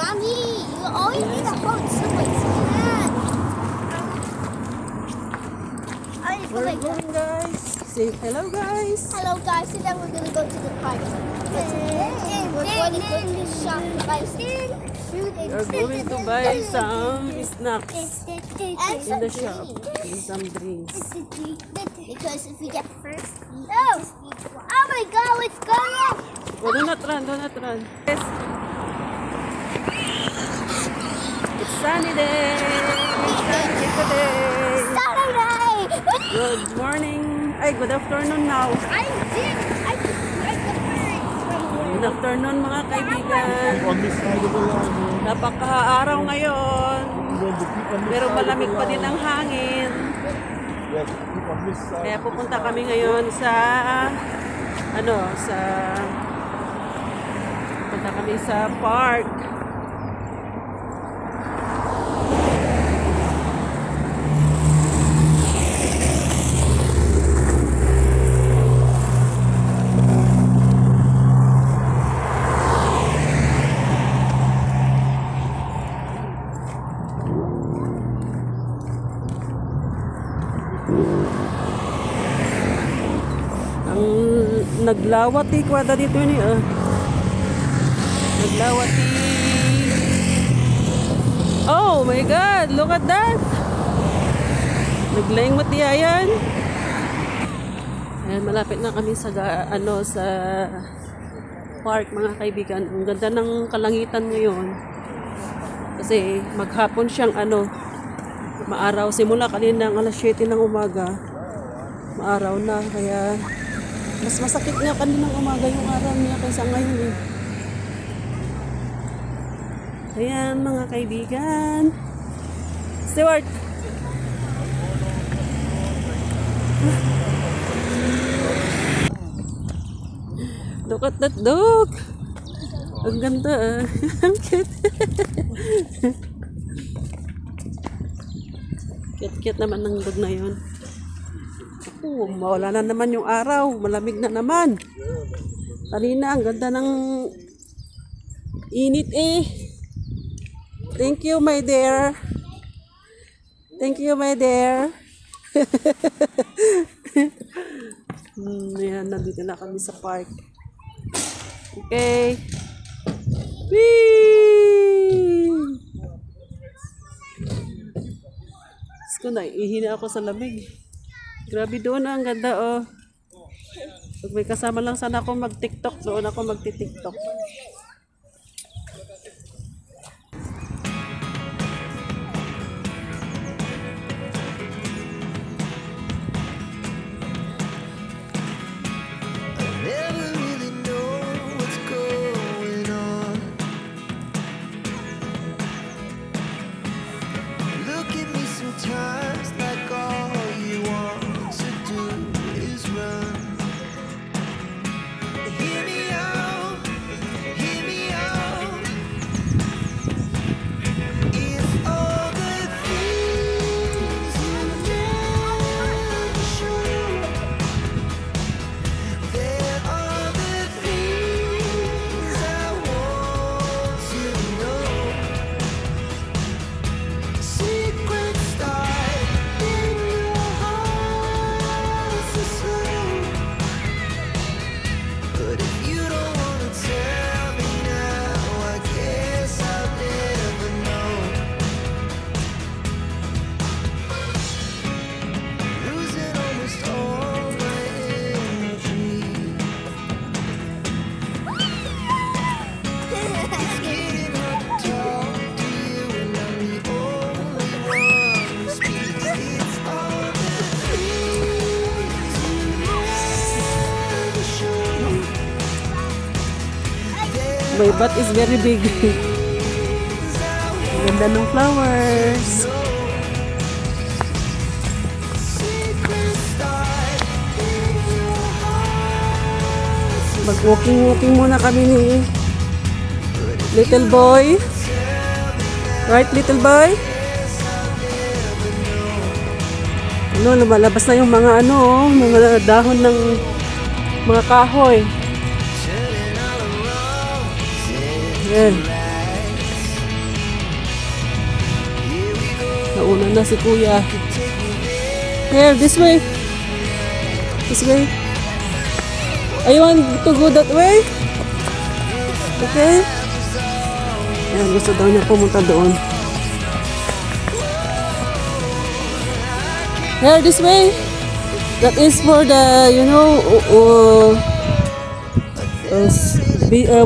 Mommy, you always need to hold someone's hand. We're going, guys. Say hello, guys. Hello, guys. Today we're gonna go to the park. Today we're going to go to the shop to buy some food and We're going to buy some snacks and in the shop and some drinks. Because if we get first, oh my God, what's going on? Oh, do not run, do not run. Yes. It's sunny day. Sunny today. Saturday. Good morning. Ay, good afternoon now. I did the bird. Good afternoon, mga kaibigan. Napaka-araw ngayon. Pero malamig pa din ang hangin. Kaya pupunta kami ngayon sa punta kami sa park. Naglawati kwada dito ni naglawati. Oh my God, look at that. Naglayang matiyayan. Ayan, malapit na kami sa sa park, mga kaibigan. Ang ganda ng kalangitan ngayon. Kasi maghapon siyang maaraw. Simula kanina ang alas 7 ng umaga. Maaraw na, kaya mas masakit nga kaninang umaga yung araw niya kaysa ngayon eh. Ayan, mga kaibigan. Stewart! Look at that dog! Ang ganda Ang cute! Cute naman ng dog na yun. Mawala na naman yung araw. Malamig na naman. Kanina, ang ganda ng init eh. Thank you, my dear. Thank you, my dear. Ayan, nandito na kami sa park. Okay. Whee! Gusto na, ihina ako sa lamig. Grabe doon, ang ganda oh. Pag may kasama lang sana ako mag-TikTok, doon ako magti-TikTok. My butt is very big. Ganda ng flowers. Mag-walking muna kami ni little boy. Right, little boy? Lumalabas na yung mga mga dahon ng mga kahoy. Yan. nauna na si kuya. Here, this way. This way. I want to go that way. Okay? Ayan, gusto daw niya pumunta doon. Here, this way. That is for the, you know,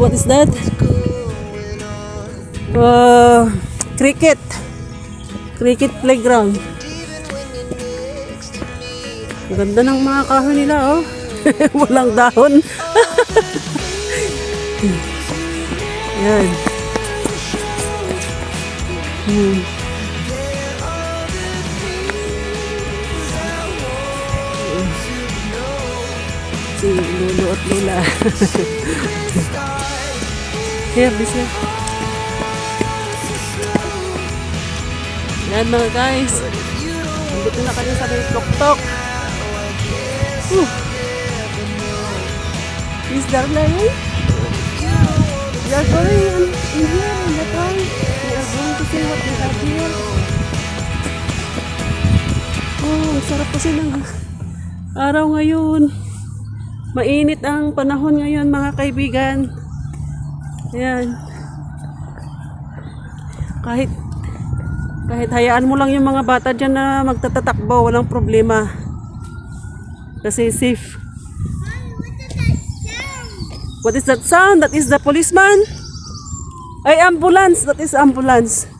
what is that? Cricket. Cricket playground. Ang ganda ng mga kahoy nila, oh. Walang dahon. Yan. Si Lolo at Lola. Here, this way. Yan mga guys. Nandito na kami sa may tok-tok. Is there light? We are going in here in the car. We are going to see what we have here. Oh, sarap kasi ng araw ngayon. Mainit ang panahon ngayon mga kaibigan. Ayan. Kahit hayaan mo lang yung mga bata dyan na magtatatakbo, walang problema. Kasi safe. What is that sound? That is the policeman? Ay, ambulance. That is ambulance.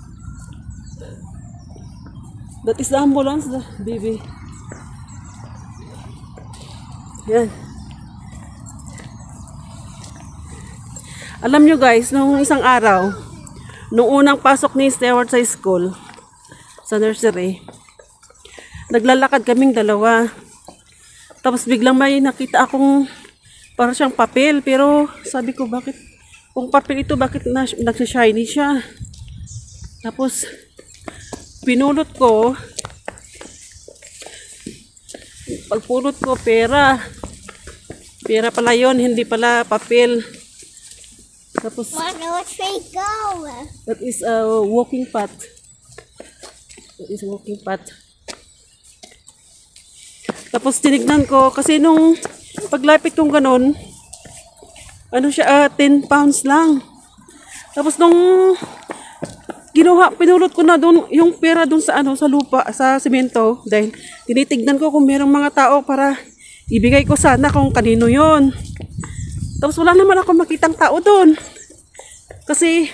That is the ambulance, the baby. Yan. Alam nyo guys, nung isang araw, nung unang pasok ni Stewart sa school, sa nursery, naglalakad kaming dalawa. Tapos biglang may nakita akong para siyang papel, pero sabi ko bakit kung papel ito, bakit nagsashiny siya? Tapos pinulot ko, pagpulot ko, pera pala yon, hindi pala papel. Tapos Which way go? that is a walking path. That is walking path. Tapos tinignan ko kasi nung paglapit kong ganun, ano siya, 10 pounds lang. Tapos nung pinulot ko na doon yung pera doon sa sa lupa, sa semento, dahil tinitignan ko kung merong mga tao para ibigay ko sana kung kanino yon. Tapos wala naman ako makitang tao doon. Kasi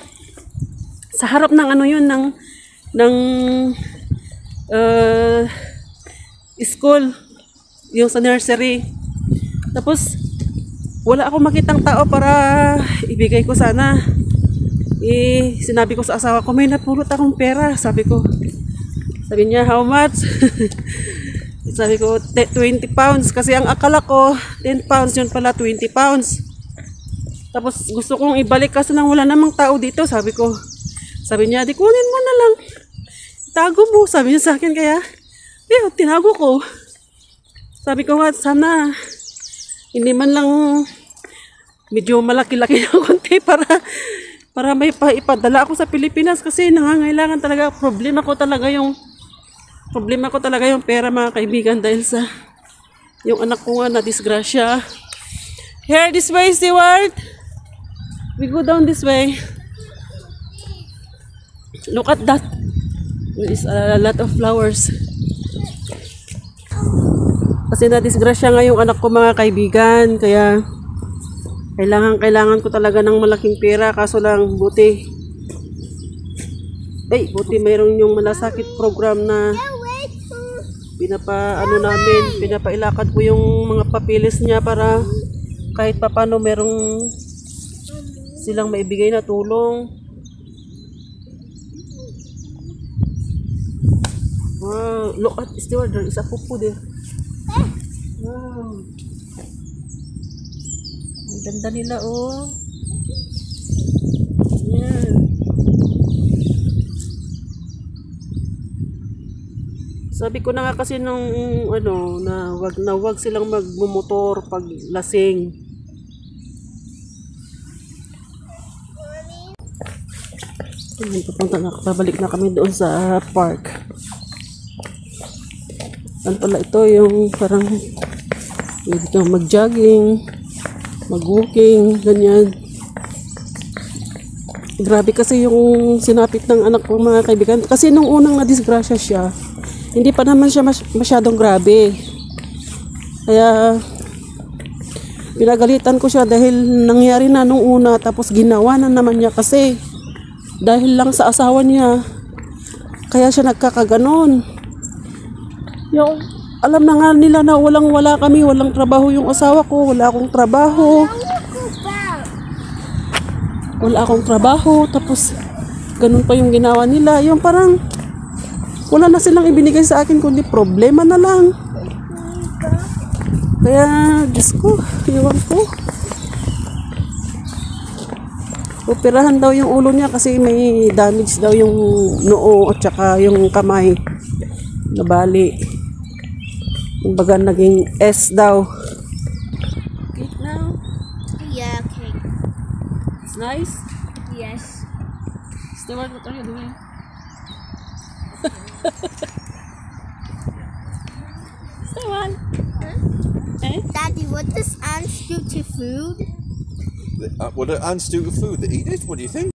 sa harap ng yun ng school, yung sa nursery. Tapos wala akong makitang tao para ibigay ko sana. Sinabi ko sa asawa ko, may napulot akong pera. Sabi niya, how much? Sabi ko, 20 pounds. Kasi ang akala ko, 10 pounds, yun pala 20 pounds. Tapos gusto kong ibalik kasi nang wala namang tao dito. Sabi niya, di kunin mo na lang. Itago mo. Sabi niya sa akin, kaya, tinago ko. Sabi ko nga, sana, hindi man lang medyo malaki-laki na konti para may ipadala ako sa Pilipinas kasi nangangailangan talaga. Problema ko talaga yung pera mga kaibigan dahil sa yung anak ko nga na disgrasya. Here, this way, Stewart. We go down this way. Look at that. There is a lot of flowers. Kasi na disgrasya nga yung anak ko mga kaibigan, kaya kailangan ko talaga ng malaking pera, kaso lang buti mayroon yung malasakit program na pinapailakad ko yung mga papilis niya para kahit papano merong silang maibigay na tulong. Wow, look at Stewart, there is a pupu there. Wow. Ang ganda nila, oh. Yan. Sabi ko na nga kasi nung na wag silang magmumotor pag lasing. Babalik na kami doon sa park. ano pala ito, yung parang pwede kang mag-jogging, mag-walking, ganyan. Grabe kasi yung sinapit ng anak ko mga kaibigan. Kasi nung unang nadisgrasya siya, hindi pa naman siya masyadong grabe. Kaya pinagalitan ko siya dahil nangyari na nung una tapos ginawa na naman niya kasi dahil lang sa asawa niya. Kaya siya nagkakaganon. Yung alam na nga nila na wala kami, walang trabaho yung asawa ko, wala akong trabaho. Wala akong trabaho, tapos ganun pa yung ginawa nila. Yung parang wala na silang ibinigay sa akin kundi problema na lang. Kaya, Diyos ko, iwan ko. Operahan daw yung ulo niya kasi may damage daw yung noo at saka yung kamay. Nabali. Kumbaga naging S daw. Cake now? Yeah, okay. It's nice? Yes. Stewart, what are you doing? Stewart? Eh? Daddy, what does ants do to food? What do ants do to food? They eat it? What do you think?